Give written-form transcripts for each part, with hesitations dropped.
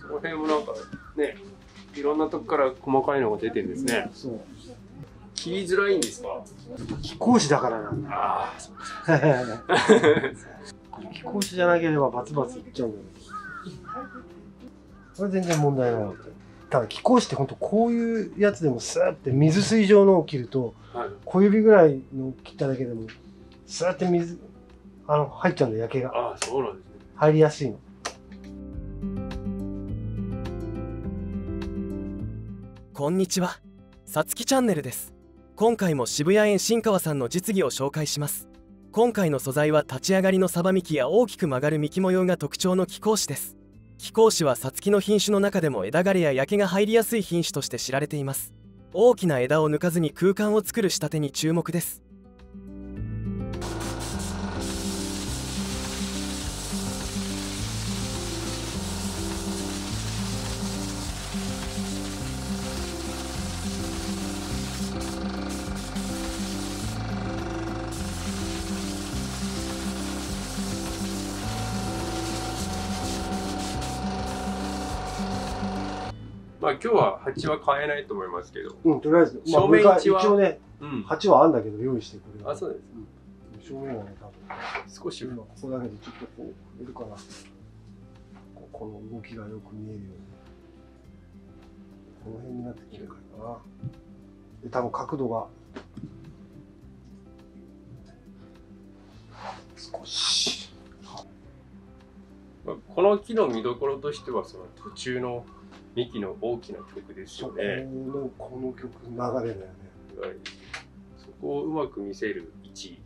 この辺もなんかね、いろんなとこから細かいのが出てるんですね。そう。切りづらいんですか？貴公子だからなんだ。ああ、そうです。貴公子じゃなければバツバツいっちゃうんだけど。これ全然問題ないわけ。ただ貴公子って本当こういうやつでもスーって水水状のを切ると、はい、小指ぐらいの切っただけでもスーって水入っちゃうんだよ、焼けが。ああ、そうなんですね。入りやすいの。こんにちは、さつきチャンネルです。今回も渋谷園新川さんの実技を紹介します。今回の素材は立ち上がりのサバ幹や大きく曲がる幹模様が特徴の貴公子です。貴公子はさつきの品種の中でも枝枯れや焼けが入りやすい品種として知られています。大きな枝を抜かずに空間を作る仕立てに注目です。まあ今日は鉢は買えないと思いますけど。うん、とりあえず、正面位置は一応ね、鉢はあんだけど用意してくれる。あ、そうです。正面はね、多分。少し今ここだけでちょっとこう、いるかな。この動きがよく見えるように。この辺になってきるからな。で、多分角度が。少し。この木の見どころとしては、その途中の幹の大きな曲ですよね。この曲流れだよね。そこをうまく見せる位置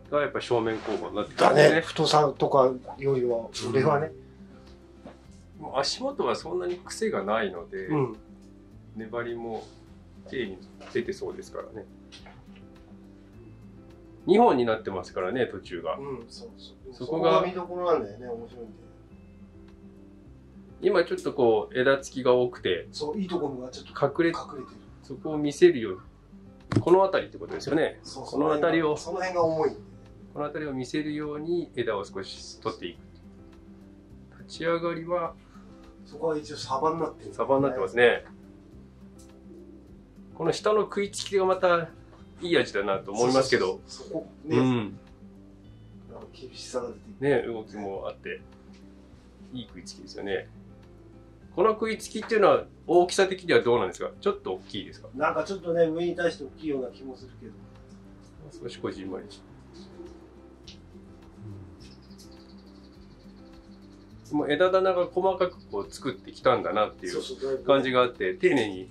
がやっぱ正面工房になってくるんですね。だね。太さとかよりは、俺はね。もう足元はそんなに癖がないので、粘りも綺麗に出てそうですからね。2本になってますからね、途中が。そこが見どころなんだよね、面白いんで。今ちょっとこう枝付きが多くて、そう、いいところがちょっと隠れてる。そこを見せるように、この辺りってことですよね。この辺りを、その辺が重い。この辺りを見せるように枝を少し取っていく。立ち上がりは、そこは一応サバになってる。サバになってますね。この下の食いつきがまたいい味だなと思いますけど。そこね。厳しさが出てね、動きもあって、いい食いつきですよね。この食いつきっていうのは大きさ的にはどうなんですか？ちょっと大きいですか？なんかちょっとね、上に対して大きいような気もするけど。少しこじんまり。もう枝棚が細かくこう作ってきたんだなっていう感じがあって、丁寧に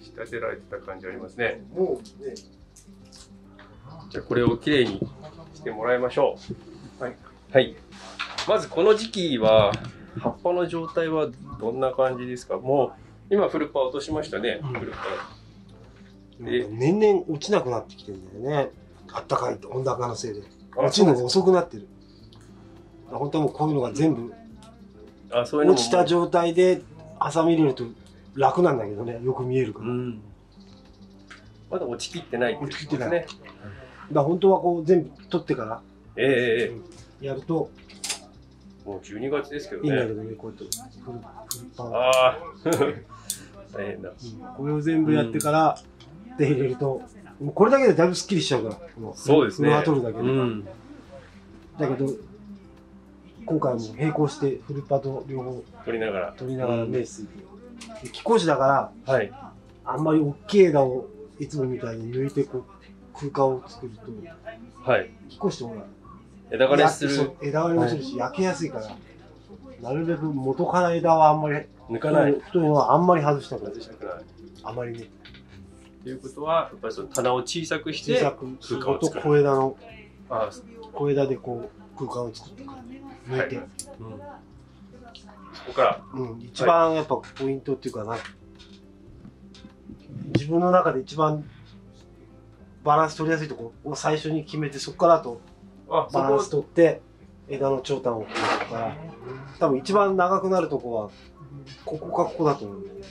仕立てられてた感じありますね。もうね。じゃあこれをきれいにしてもらいましょう。はい。はい。まずこの時期は葉っぱの状態はどんな感じですか？もう今フルパー落としましたね。フルパー。で年々落ちなくなってきてるんだよね。あったかい温暖化のせいで落ちるのが遅くなってる。本当はもうこういうのが全部落ちた状態でハサミ入れると楽なんだけどね。よく見えるから。まだ落ちきってないっていうことですね。だ本当はこう全部取ってからやると。もう12月ですけどね。いいんだけどね、こうやってフルパン。ああ、大変だ。これを全部やってからで入れると、これだけでだいぶスッキリしちゃうから。そうですね。フルパ取るだけで。だけど、今回も並行してフルパと両方取りながらメスで貴公子だから、あんまり大きい枝をいつもみたいに抜いてこう空間を作ると、貴公子ってほら、枝枯れする。枝枯れもするし、焼けやすいから、なるべく元から枝はあんまり、抜かない。太いのはあんまり外したくない。あまりね。ということは、やっぱりその棚を小さくして、空間を作る。小枝でこう、空間を作って抜いて。そこから。一番やっぱポイントっていうかな、自分の中で一番バランス取りやすいところを最初に決めて、そこからあと、バランス取って枝の長短を決めるから、多分一番長くなるとこはここかここだと思うんだよね。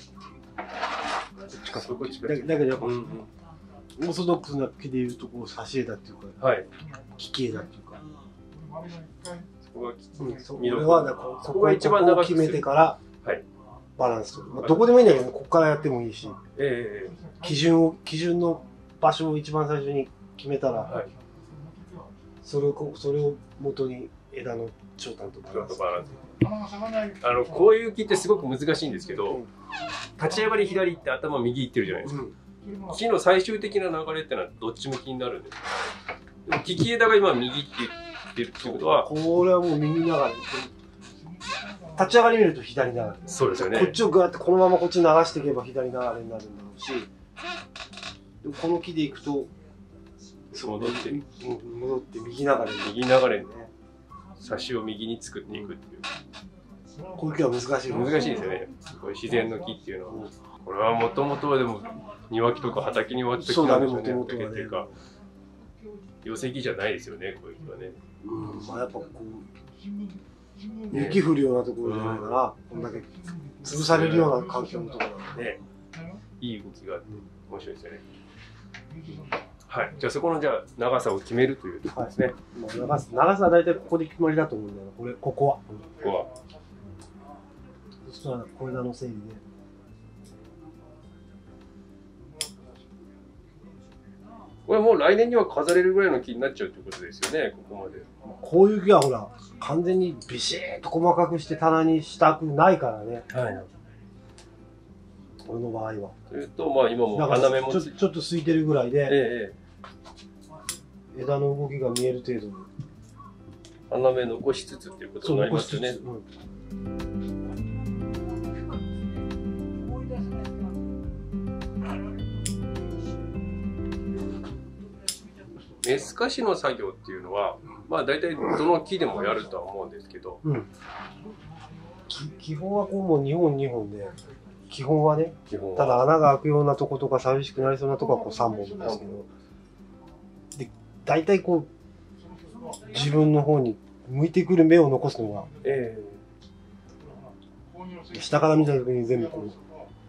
だけどやっぱ、オーソドックスな木でいうとこう差し枝っていうか、利き枝っていうか、そこが俺はここを決めてからバランスとか、まあ、どこでもいいんだけど、ね、ここからやってもいいし、基準の場所を一番最初に決めたら、はい、それを元に枝の長短とバランス。こういう木ってすごく難しいんですけど、立ち上がり左行って頭右行ってるじゃないですか。木の最終的な流れってのはどっち向きになるんですか？でも利き枝が今右って言ってるってことは、これはもう右流れ。立ち上がり見ると左流れ。そうですよね。こっちをグワッてこのままこっちに流していけば左流れになるんだろうし、でもこの木でいくと戻って右流れ。右流れにね、差しを右に作っていくっていう。こういう木は難しい。難しいですよね。こういう自然の木っていうのは。これはもともとはでも庭木とか畑に植わった木なんでしょうね。畑っていうか、寄せ木じゃないですよね、こういう木はね。まあやっぱこう雪降るようなところじゃないから、こんだけ潰されるような環境のところなんでね、いい動きがあって面白いですよね。はい、じゃあそこのじゃあ長さを決めるというところですね。長さは大体ここで決まりだと思うんだよ。ここは。そしたら小枝の整理で。これもう来年には飾れるぐらいの木になっちゃうということですよね、ここまで。こういう木はほら、完全にビシッと細かくして棚にしたくないからね。はい。俺の場合は。それと、まあ今も花芽もちょっと空いてるぐらいで、枝の動きが見える程度に。花芽残しつつっていうことになりますよね。メスカシの作業っていうのは、まあ大体どの木でもやるとは思うんですけど、基本はこうもう2本で、基本はね、ただ穴が開くようなとことか寂しくなりそうなとこはこう3本ですけど、で大体こう自分の方に向いてくる芽を残すのが、下から見た時に全部こう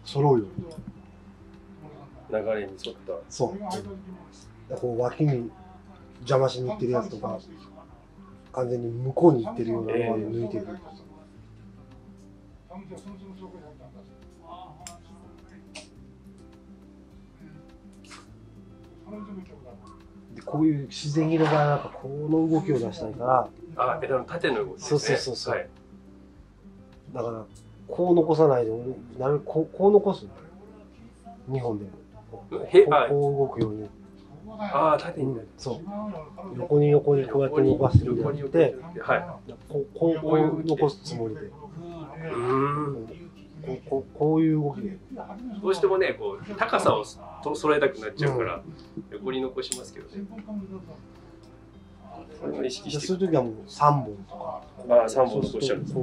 揃うように流れに沿った。そう。こう脇に邪魔しに行ってるやつとか、完全に向こうに行ってるようなのを抜いていく。でこういう自然木の場合はやっぱこの動きを出したいから、枝の縦の動きですね。そう、はい、だからこう残さないでなるこう残す2本でこう動くように。縦に、そう横にこうやって伸ばしてるんじゃなくて、こう残すつもりで、こういう動きで。どうしてもね、こう高さを揃えたくなっちゃうから、横に残しますけどね。それを意識して。そういう時はもう3本とか。3本残しちゃうんです。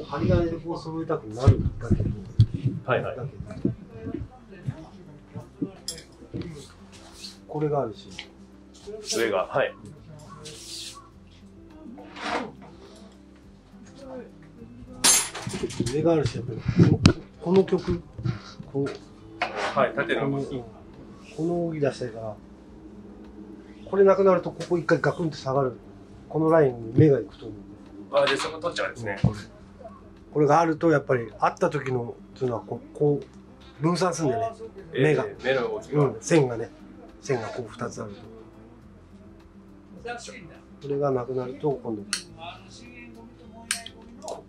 針金でこう揃えたくなるんだけど、これがあるし、上が、上があるし、やっぱりこの曲、縦の動き、この動き出したいから、これなくなるとここ一回ガクンと下がる。このラインに目がいくと思う。でそこ取っちゃうんですね。これがあるとやっぱり会った時のっていうのはこう分散するんだよね。目が。目の動きが。線がこう2つあると。これがなくなると今度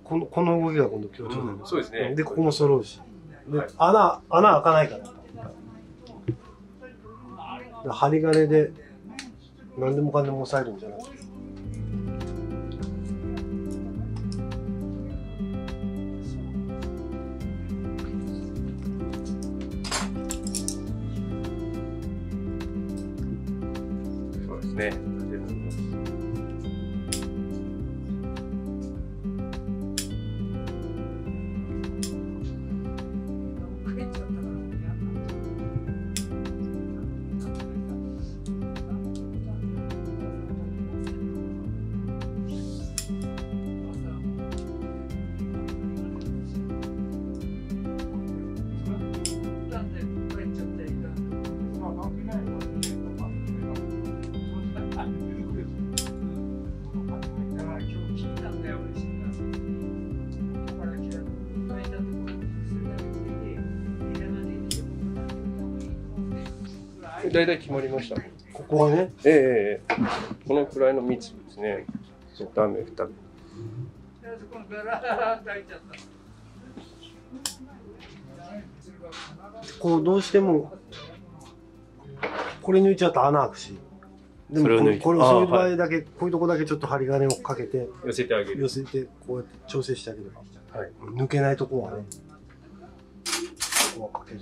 この動きが今度強調になる。そうですね。でここも揃うし。で穴開かないから。針金で何でもかんでも押さえるんじゃなくて。そうですね。だいたい決まりました。ここはね。このくらいの密度ですね。ダメ、ダメ。こうどうしてもこれ抜いちゃうと穴開くし、でもこれをそういう場合だけ、こういうとこだけちょっと針金をかけて寄せてあげる。寄せてこうやって調整してあげれば、はい、抜けないとこはね、ここはかける。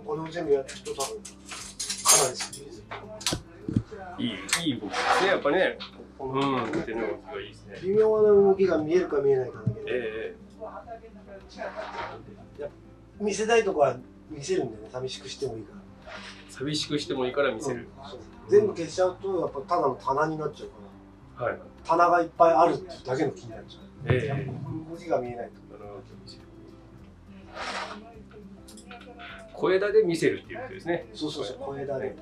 これを全部やってると多分かなりスッキリする。いい動きですね、やっぱね。手の動きがいいですね。微妙な動きが見えるか見えないかだけで。見せたいとこは見せるんだよね。寂しくしてもいいから。寂しくしてもいいから見せる。全部消しちゃうとやっぱただの棚になっちゃうから。はい。棚がいっぱいあるっていうだけの気になっちゃう。動きが見えないと。小枝で見せるっていうことですね。そうそうそう、小枝で。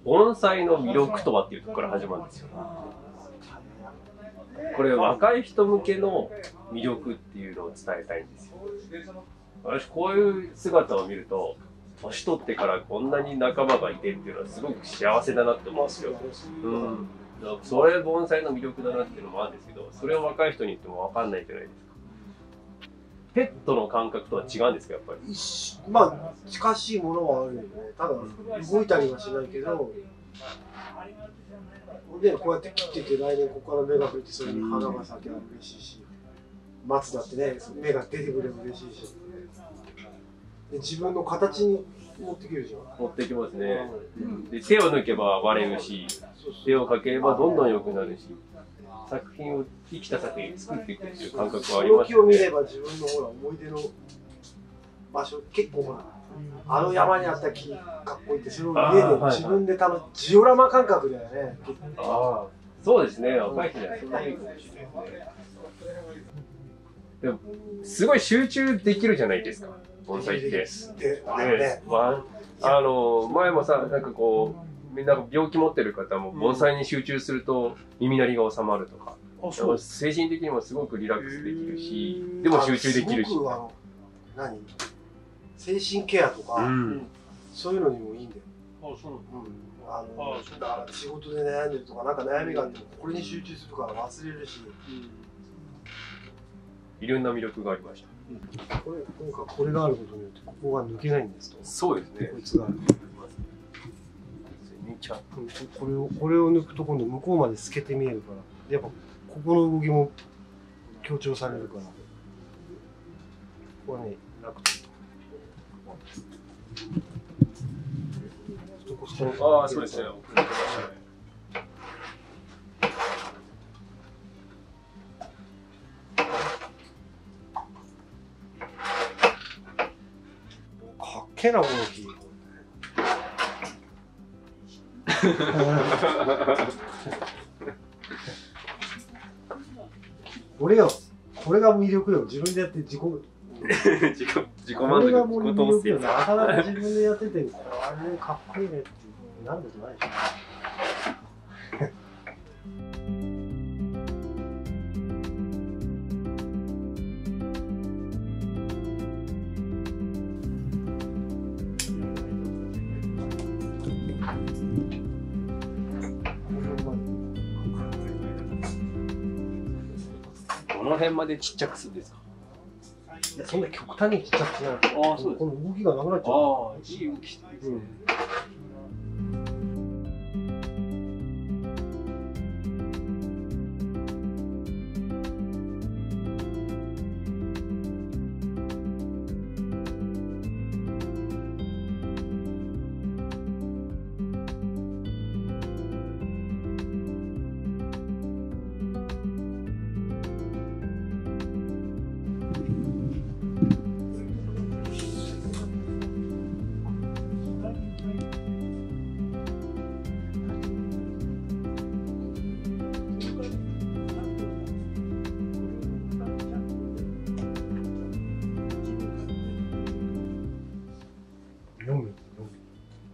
盆栽の魅力とはっていうところから始まるんですよ。これ若い人向けの魅力っていうのを伝えたいんですよ。私こういう姿を見ると、年取ってからこんなに仲間がいてっていうのはすごく幸せだなって思うんですよ。それ盆栽の魅力だなっていうのもあるんですけど、それを若い人に言っても分かんないじゃないですか。ペットの感覚とは違うんですか、やっぱり。まあ近しいものはあるよね。ただ動いたりはしないけど、でこうやって切ってて来年ここから芽が増えてそれに花が咲きゃ嬉しいし、松だってね芽が出てくれば嬉しいし、で自分の形に持っていけるじゃん。持っていきますね。で手を抜けば割れるし、手をかければどんどん良くなるし。作品を生きた作品を作っていくっていう感覚はありますよね。その木を見れば自分のほら思い出の場所、結構ほらあの山にあった木かっこいいって、それを家で自分でジオラマ感覚だよね。ああ、そうですね。若い人にはそんなにいいかもしれないですね。でもすごい集中できるじゃないですか、盆栽って。前もさ、なんかこう。みんな病気持ってる方も盆栽に集中すると耳鳴りが収まるとか、精神的にもすごくリラックスできるし、でも集中できるし。精神ケアとか、そういうのにもいいんだよ。仕事で悩んでるとか、なんか悩みがあってもこれに集中するから忘れるし、いろんな魅力がありました。これがあることによってここが抜けないんですと。そうですね。こいつがある。これを抜くと今度向こうまで透けて見えるから、やっぱここの動きも強調されるから、ここはね楽と。ああ、そうですね。かっけえなこの木。これが魅力よ。自分でやって自己満足、自己統制。なかなか自分でやってて、これかっこいいねってなることないでしょ。もの辺までちっちゃくするんですか？いや、そんな極端にちっちゃくしない。ああ、そうです。この動きがなくなっちゃう。ああ、いい動きしてるんですね。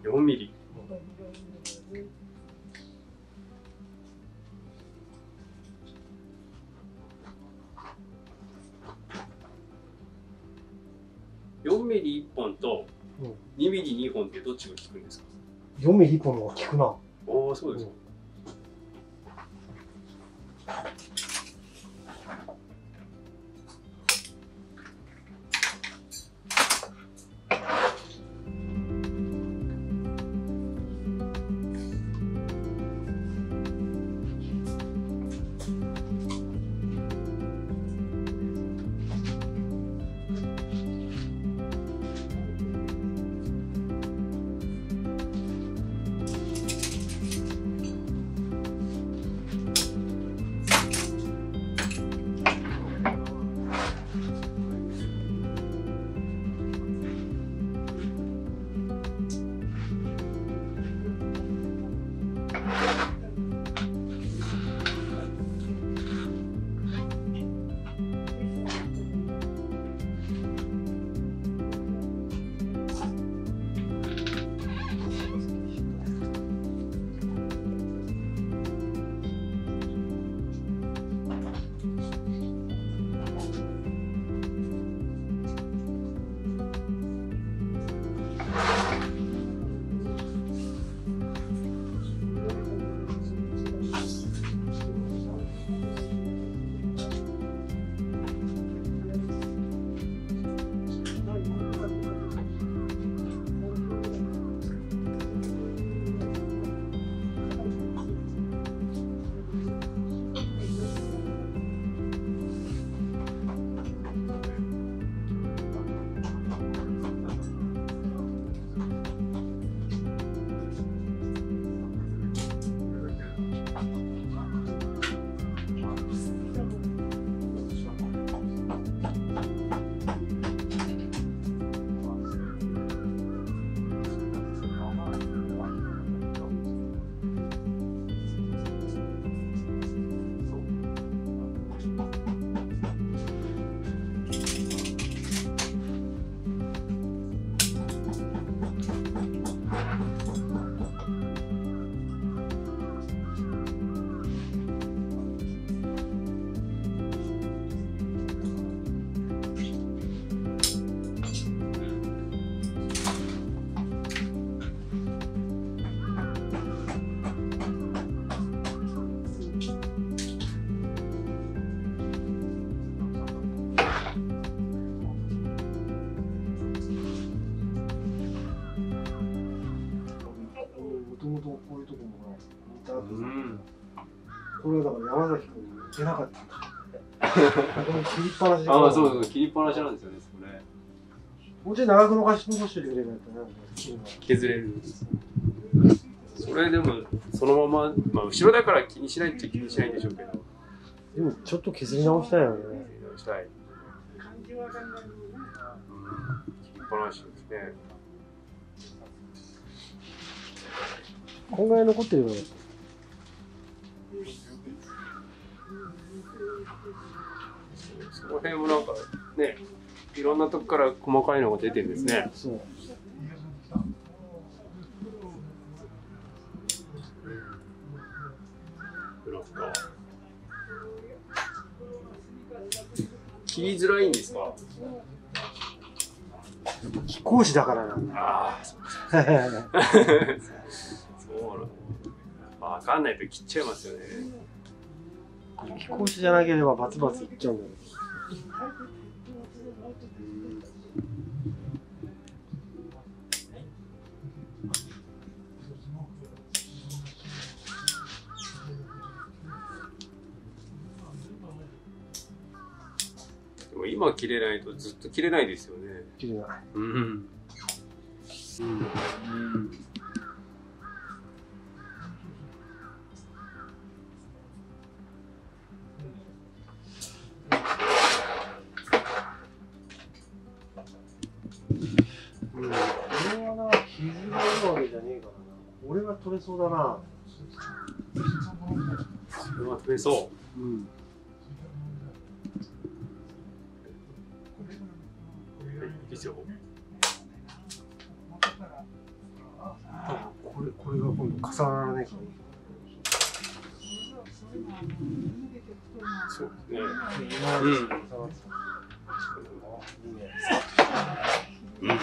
4ミリ。4ミリ1本と2ミリ2本ってどっちが効くんですか？4ミリ1本の方が効くな。おお、そうですか。これはだから山崎君に出なかったんだ。切りっぱなしで。ああ、そうそう、切りっぱなしなんですよね、それ。もうちょい長く残してくれればやったら削れるんです。それでも、そのまま、まあ、後ろだから気にしないっちゃ気にしないんでしょうけど。でも、ちょっと削り直したいよね。削り直したい。切りっぱなしですね。こんぐらい残ってるよね。その辺もなんかね、いろんなとこから細かいのが出てるんですね。そう。切りづらいんですか？貴公子だからな。ああ、そうそうなんだ。わかんないと切っちゃいますよね。気候種じゃなければバツバツいっちゃうんだよ。でも今切れないとずっと切れないですよね。切れない。うん。これはな、傷があるわけじゃねえからな。これは取れそうだな。これは取れそう。うん。いいですよ。これが今度重ならねえかそうですね。うん。で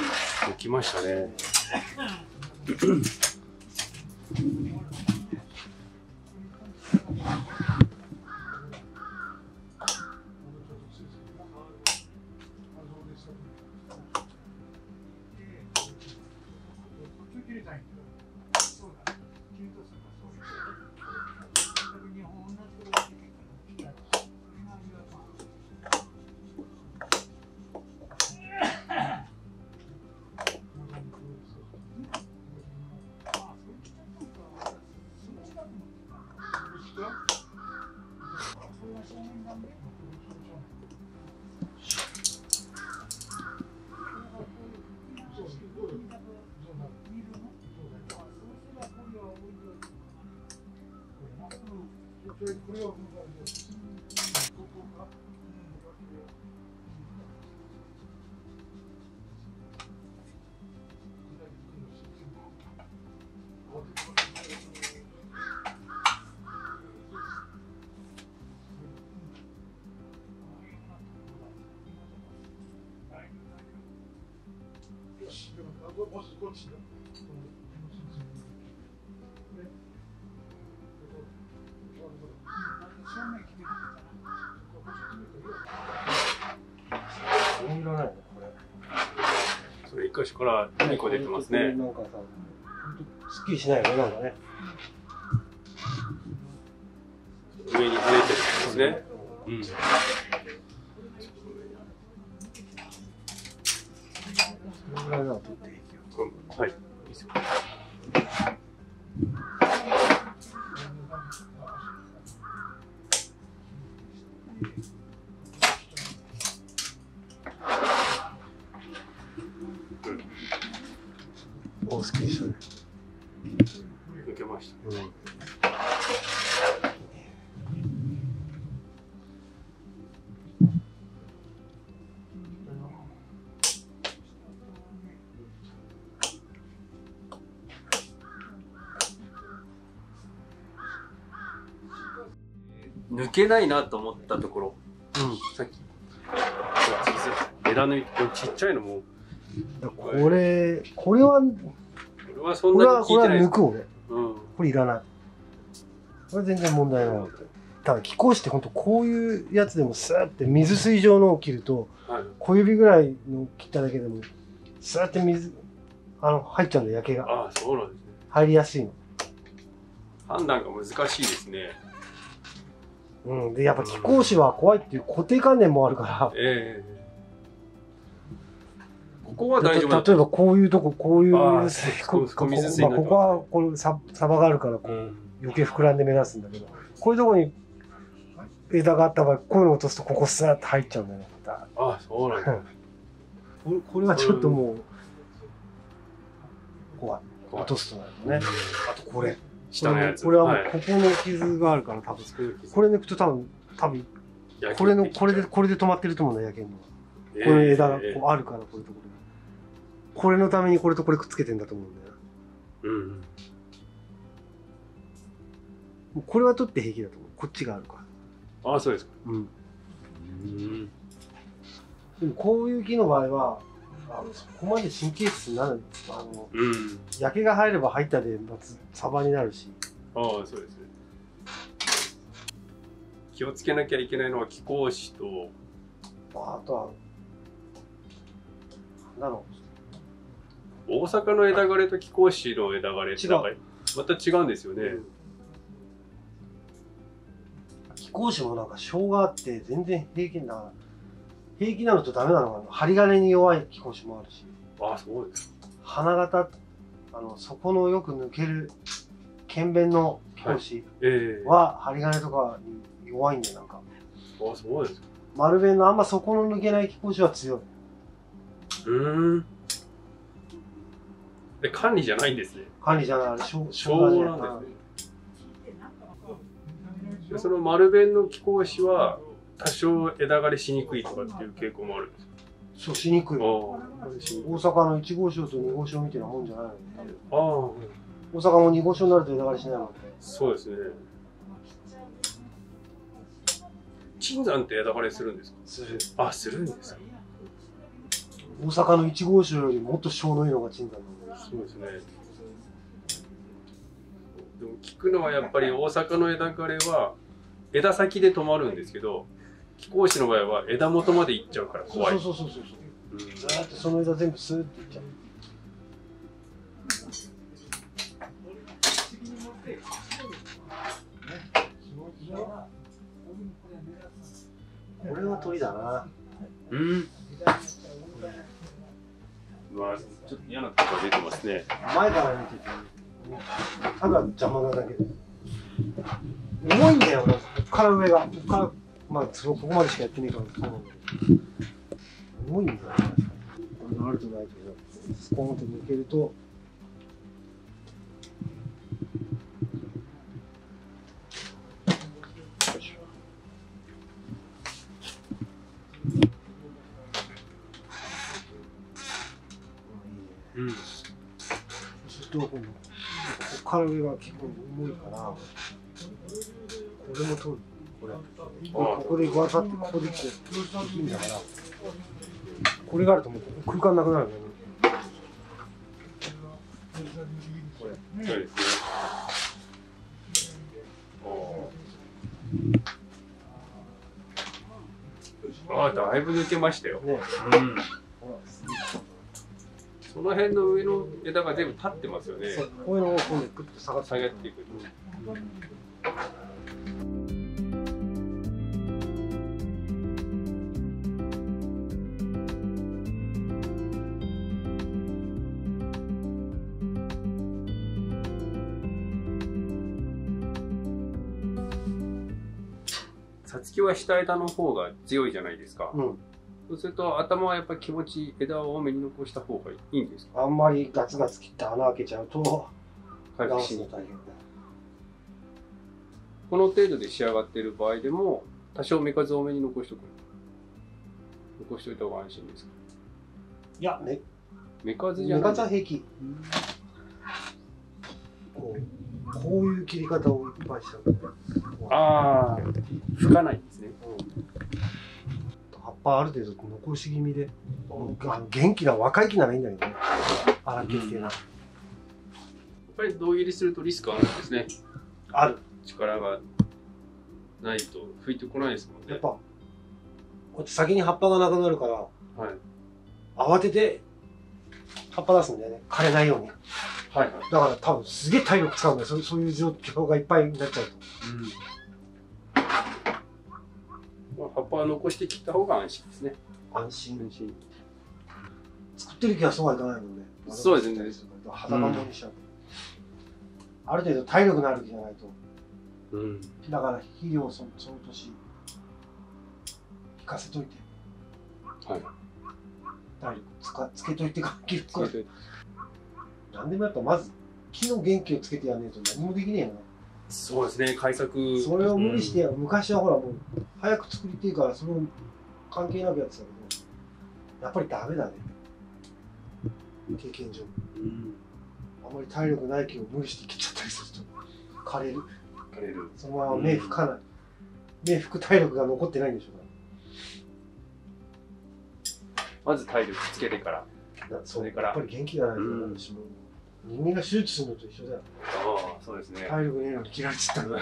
きましたね。それ1箇所から2個出てますね。なんかさ、すっきりしないよね、なんかね。上に跳ねてるんですね。うん。これぐらいなら取っていいよ。はい。いいですよ。お、すっきりしたね。抜けました。うん。抜けないなと思ったところ、さっき枝抜いてちっちゃいのもこれはそんなに効いてないです。抜く俺。これいらない。これ全然問題ないわけ。ただ気候種って本当こういうやつでもスーって水水状のを切ると、小指ぐらいの切っただけでもスーって水入っちゃうんだよ、焼けが。ああ、そうなんですね。入りやすいの。判断が難しいですね。うん、でやっぱ気候種は怖いっていう固定観念もあるから。ここは大丈夫。例えばこういうとこ、こういうここはこのサバがあるからこう余計膨らんで目立つんだけど、こういうとこに枝があった場合、こういうのを落とすとここスーッと入っちゃうんだよね。ああ、そうなんだ。これはちょっともう怖い。落とすとなるとね。あとこれ。下のやつ。これはもうここの傷があるから多分これ抜くと多分これで止まってると思うんだ、焼けるのは。この枝がこうあるから、こういうところに。これのためにこれとこれくっつけてんだと思うんだよ。これは取って平気だと思う。こっちがあるから。ああ、そうですか。でもこういう木の場合はそこまで神経質になる、焼けが入れば入ったでサバになるし。ああ、そうですね。気をつけなきゃいけないのは気孔子と、あとは、なんだろ大阪の枝枯れと気孔子の枝枯れって違うなんかまた違うんですよね。う。気孔子もなんか性があって全然平気だから、平気なのとダメなのが、針金に弱い気孔子もあるし、あ、そうです。花形、底のよく抜ける剣弁の気孔子は針金とかに弱いんだよ、なんか。あ、そうです。丸弁のあんま底の抜けない気孔子は強い。で、管理じゃないんですね。管理じゃない、あれ、消防なんですね。でその丸弁の気孔子は多少枝枯れしにくいとかっていう傾向もあるんですか？そう、しにくい。大あ阪の1号証と2号証みたいなもんじゃないの。あ、大阪も2号証になると枝枯れしないもんね。そうですね。椿山って枝枯れするんですか？する。あ、するんですか？大阪の1号証よりもっと性のいいのが椿山なんだよ。そうですね。でも聞くのはやっぱり大阪の枝枯れは枝先で止まるんですけど、気孔子の場合は枝元まで行っちゃうから怖い。そう。うんずーっとその枝全部スーっていっちゃう。これは鳥だな。うん。まあ、ちょっと嫌なとこが出てますね。前から見てて、ただ邪魔なだけで。重いんだよな、こっから上が。こっから、まあ、ここまでしかやってねえからそうなんだけど。重いんだよな。これがあるとないと、スコーンと抜けると、うん。そうすると、こっから上が結構重いから、これも取る。ここでグワサってここでこうできるんだから、これがあると思うと空間なくなるよね。これ。そうですね。ああ、だいぶ抜けましたよ。ね。うん。その辺の上の枝が全部立ってますよね。そうこういうのを今度グッと下がって下がっていく。さつきは下枝の方が強いじゃないですか。そうすると頭はやっぱり気持ち枝を多めに残した方がいいんですか？あんまりガツガツ切って穴開けちゃうと回復しにくい。大変だ。この程度で仕上がっている場合でも多少目数多めに残しておいた方が安心ですか？いや、目数じゃない。目数は平気。こういう切り方をいっぱいしちゃう。ああ、吹かないんですね。葉っぱある程度残し気味で、元気な若い木ならいいんだけどね。荒っけっていうのは。やっぱり胴切りするとリスクあるんですね。ある。力がないと吹いてこないですもんね。やっぱ、こうやって先に葉っぱがなくなるから、はい。慌てて葉っぱ出すんだよね。枯れないように。はいはい。だから多分すげえ体力使うんだよ。そういう状況がいっぱいになっちゃうと。まあ、葉っぱは残して切った方が安心ですね。安心。作ってる木はそうはいかないもんね。そうですね。裸物にしちゃう。ある程度体力のある木じゃないと。だから肥料をその年引かせといて。はい。体力つけといてから切る。何でもやっぱまず木の元気をつけてやんねえと何もできねえよね。そうですね、改作。それを無理して、昔はほらもう早く作りてえからそれを関係なくやってたけど、やっぱりダメだね。経験上。あんまり体力ない木を無理して切っちゃったりすると枯れる。そのまま芽吹かない。芽吹く体力が残ってないんでしょうから。まず体力つけてから。それからやっぱり元気がないと私も人間が手術するのと一緒だよ。ああ、そうですね。体力ねえのに切られちゃったんだ。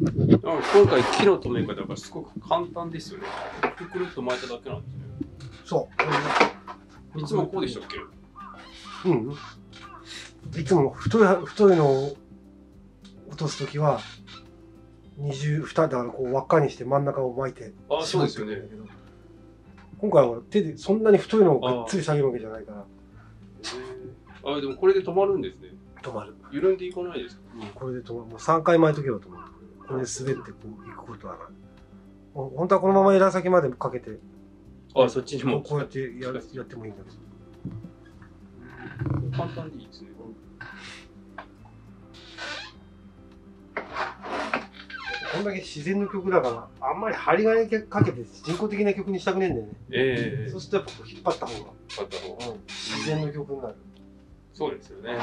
今回木の留め方がすごく簡単ですよね。くるくるっと巻いただけなんですね。そう。いつもこうでしたっけ？うん。いつも太いのを落とすときは、2だからこう輪っかにして真ん中を巻いて。あ、そうですよね。今回は手でそんなに太いのをがっつり下げるわけじゃないから。でもこれで止まるんですね。止まる。緩んでいかないですか？これで止まる。もう3回巻いとけば止まる。これで滑ってこう行くことはない。本当はこのまま枝先までかけて。そっちにも。こうやってやってもいいんだけど。簡単でいいですね。こんだけ自然の曲だから、あんまり針金かけて人工的な曲にしたくねえんだよね。そうするとやっぱ引っ張った方が、自然の曲になる。そうですよね。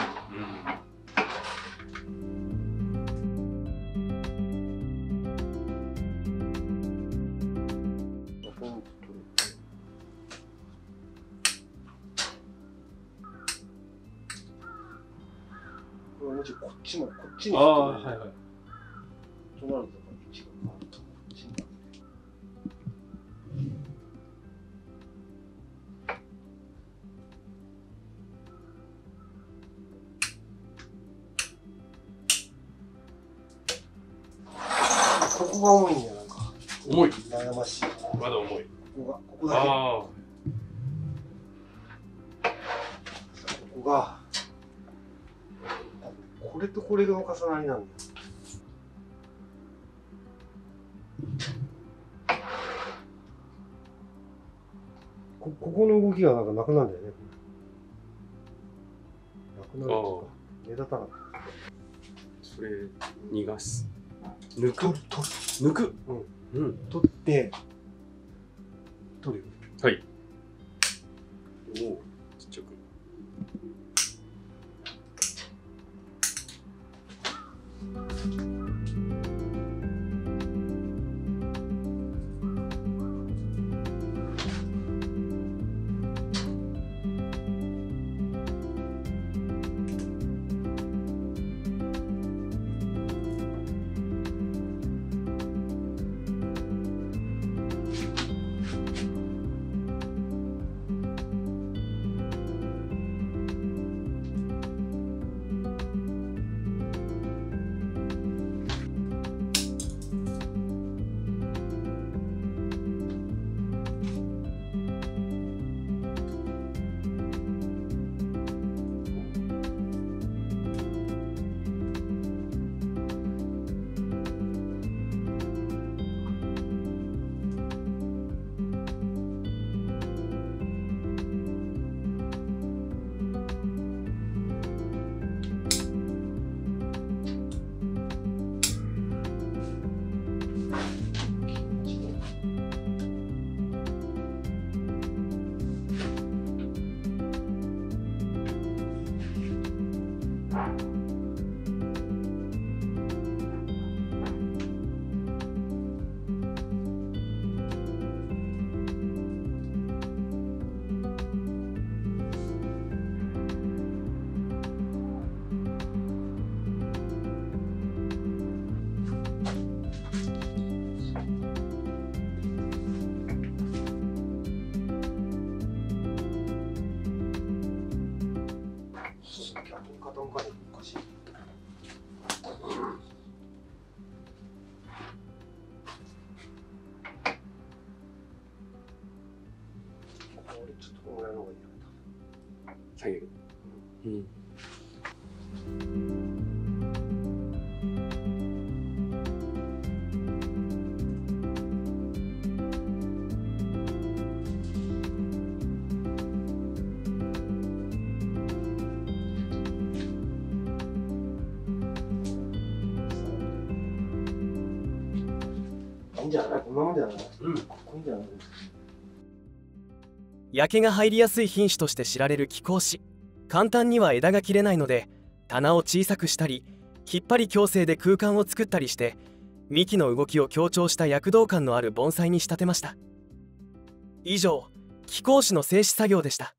こっちに。はいはい。となると、位置が変わると。こっちになる。ここが重いんだよ、なんか。重い。悩ましい。まだ重い。ここだけ。ここが。これとこれが重なりなんだよ。ここの動きがなんかなくなるんだよね。なくなるとか目立たなくなる。それ逃がす。抜く。抜く。うん。取って取る。はい。おお、ちっちゃく。ちょっとこのぐらいの方がいいな。下げる。うん。いいんじゃない？こんなもんじゃない？うん。いいんじゃない？焼けが入りやすい品種として知られる貴公子。簡単には枝が切れないので、棚を小さくしたり引っ張り矯正で空間を作ったりして幹の動きを強調した躍動感のある盆栽に仕立てました。以上、貴公子の製糸作業でした。